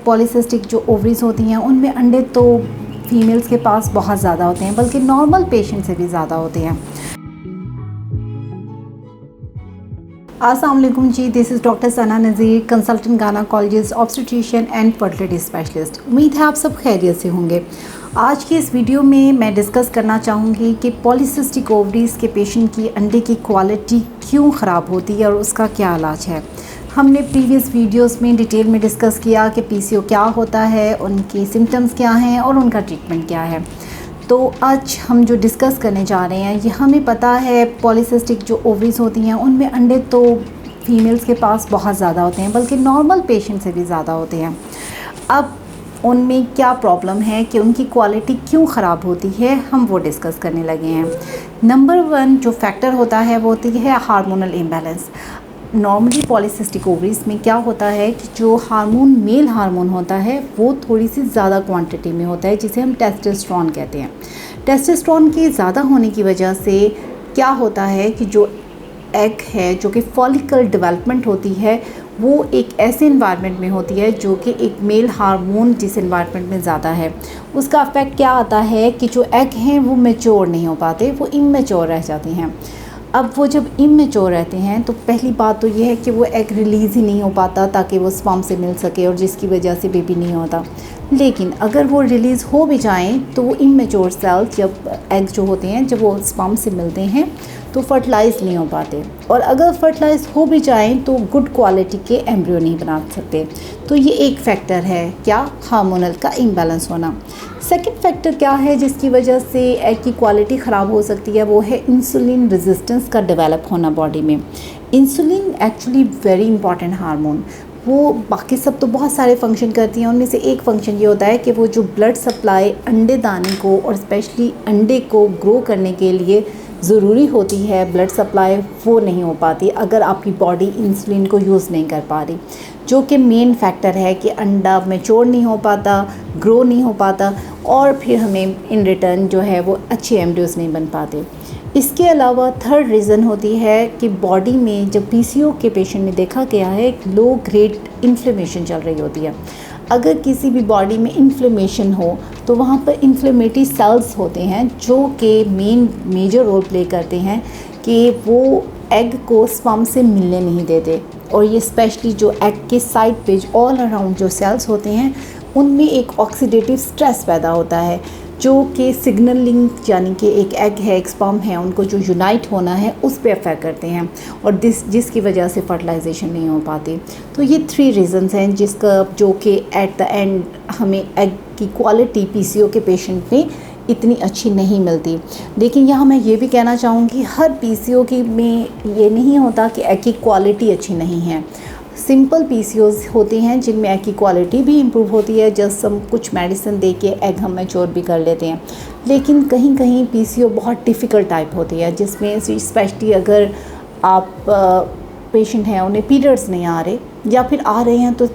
Polycystic जो ovaries होती हैं उनमें अंडे तो फीमेल्स के पास बहुत ज़्यादा होते हैं, बल्कि नॉर्मल पेशेंट से भी ज़्यादा होते हैं। अस्सलाम वालेकुम जी, this is doctor Sana Nazir, consultant gynaecologist, obstetrician and fertility specialist. उम्मीद है आप सब खैरियत से होंगे। आज की इस वीडियो में मैं डिस्कस करना चाहूँगी कि पॉलीसिस्टिक ओवरीज के पेशेंट की अंडे की क्वालिटी क्यों ख़राब होती है और उसका क्या इलाज है। हमने प्रीवियस वीडियोस में डिटेल में डिस्कस किया कि पीसीओ क्या होता है, उनके सिम्टम्स क्या हैं और उनका ट्रीटमेंट क्या है। तो आज हम जो डिस्कस करने जा रहे हैं, ये हमें पता है पॉलीसिस्टिक जो ओवरीज होती हैं उनमें अंडे तो फीमेल्स के पास बहुत ज़्यादा होते हैं, बल्कि नॉर्मल पेशेंट से भी ज़्यादा होते हैं। अब उनमें क्या प्रॉब्लम है कि उनकी क्वालिटी क्यों ख़राब होती है, हम वो डिस्कस करने लगे हैं। नंबर 1 जो फैक्टर होता है वो होती है hormonal imbalance. Normally polycystic ovaries में क्या होता है कि जो हार्मोन मेल हार्मोन होता है वो थोड़ी सी ज़्यादा क्वांटिटी में होता है, जिसे हम टेस्टोस्टेरोन कहते हैं। टेस्टोस्टेरोन के ज़्यादा होने की वजह से क्या होता है कि जो एग है, जो कि फॉलिकल डेवलपमेंट होती है, वो एक ऐसे इन्वायरमेंट में होती है जो कि एक मेल हार्मोन जिस इन्वायरमेंट में ज़्यादा है, उसका इफ़ेक्ट क्या आता है कि जो एग हैं वो मैच्योर नहीं हो पाते, वो इमैच्योर रह जाते हैं। अब वो जब इमैच्योर रहते हैं तो पहली बात तो ये है कि वो एग रिलीज़ ही नहीं हो पाता ताकि वो स्पर्म से मिल सके, और जिसकी वजह से बेबी नहीं होता। लेकिन अगर वो रिलीज़ हो भी जाएं तो वो इमैच्योर सेल्स, जब एग जो होते हैं, जब वो स्पर्म से मिलते हैं तो फर्टिलाइज़ नहीं हो पाते, और अगर फर्टिलाइज़ हो भी जाएं तो गुड क्वालिटी के एम्ब्रियो नहीं बना सकते। तो ये एक फैक्टर है, क्या, हार्मोनल का इम्बैलेंस होना। सेकंड फैक्टर क्या है जिसकी वजह से एग की क्वालिटी ख़राब हो सकती है, वो है इंसुलिन रेजिस्टेंस का डेवलप होना बॉडी में। Insulin actually very important hormone, वो बाकी सब तो बहुत सारे फंक्शन करती हैं, उनमें से एक फंक्शन ये होता है कि वो जो ब्लड सप्लाई अंडे दाने को और स्पेशली अंडे को ग्रो करने के लिए ज़रूरी होती है, ब्लड सप्लाई, वो नहीं हो पाती अगर आपकी बॉडी इंसुलिन को यूज़ नहीं कर पा रही, जो कि मेन फैक्टर है कि अंडा मैच्योर नहीं हो पाता, ग्रो नहीं हो पाता, और फिर हमें इन रिटर्न जो है वो अच्छे एम्ब्रियोज नहीं बन पाते। इसके अलावा थर्ड रीज़न होती है कि बॉडी में जब पीसीओ के पेशेंट में देखा गया है एक लो ग्रेड इन्फ्लेमेशन चल रही होती है। अगर किसी भी बॉडी में इन्फ्लेमेशन हो तो वहाँ पर इन्फ्लेमेटरी सेल्स होते हैं जो कि मेजर रोल प्ले करते हैं कि वो एग को स्पर्म से मिलने नहीं देते, और ये स्पेशली जो एग के साइड पे ऑल अराउंड जो सेल्स होते हैं उनमें एक ऑक्सीडेटिव स्ट्रेस पैदा होता है, जो कि सिग्नलिंग, यानी कि एक एग है, एक स्पर्म है, उनको जो यूनाइट होना है उस पे अफेक्ट करते हैं, और जिसकी वजह से फर्टिलाइजेशन नहीं हो पाती। तो ये 3 रीज़न्स हैं जिसका, जो कि एट द एंड हमें एग की क्वालिटी पीसीओ के पेशेंट में इतनी अच्छी नहीं मिलती। लेकिन यहाँ मैं ये भी कहना चाहूँगी, हर पीसीओ की में ये नहीं होता कि एग की क्वालिटी अच्छी नहीं है। सिंपल पीसीओज होते हैं जिनमें एग की क्वालिटी भी इम्प्रूव होती है, जस्ट हम कुछ मेडिसिन दे के एग हम मैच्योर भी कर लेते हैं। लेकिन कहीं कहीं पीसीओ बहुत डिफ़िकल्ट टाइप होती है, जिसमें स्पेशली अगर आप पेशेंट हैं, उन्हें पीरियड्स नहीं आ रहे, या फिर आ रहे हैं तो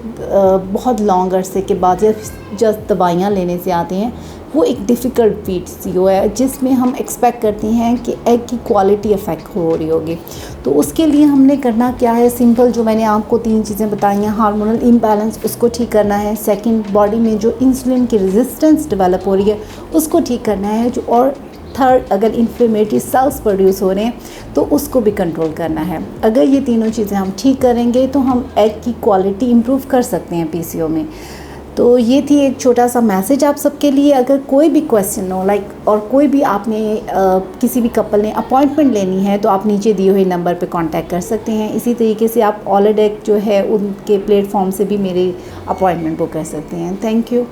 बहुत लॉन्ग अरसे के बाद, या जस्ट दवाइयाँ लेने से आते हैं, वो एक डिफ़िकल्ट पीसीओ है जिसमें हम एक्सपेक्ट करते हैं कि एग की क्वालिटी अफेक्ट हो रही होगी। तो उसके लिए हमने करना क्या है, सिंपल जो मैंने आपको 3 चीज़ें बताई हैं, हार्मोनल इम्बैलेंस उसको ठीक करना है, सेकंड बॉडी में जो इंसुलिन की रेजिस्टेंस डेवलप हो रही है उसको ठीक करना है, जो, और थर्ड अगर इन्फ्लेमेटरी सेल्स प्रोड्यूस हो रहे हैं तो उसको भी कंट्रोल करना है। अगर ये तीनों चीज़ें हम ठीक करेंगे तो हम एग की क्वालिटी इम्प्रूव कर सकते हैं पीसीओ में। तो ये थी एक छोटा सा मैसेज आप सबके लिए। अगर कोई भी क्वेश्चन हो और कोई भी आपने किसी भी कपल ने अपॉइंटमेंट लेनी है तो आप नीचे दिए हुए नंबर पे कांटेक्ट कर सकते हैं। इसी तरीके से आप ऑलरेडी जो है उनके प्लेटफॉर्म से भी मेरी अपॉइंटमेंट बुक कर सकते हैं। Thank you.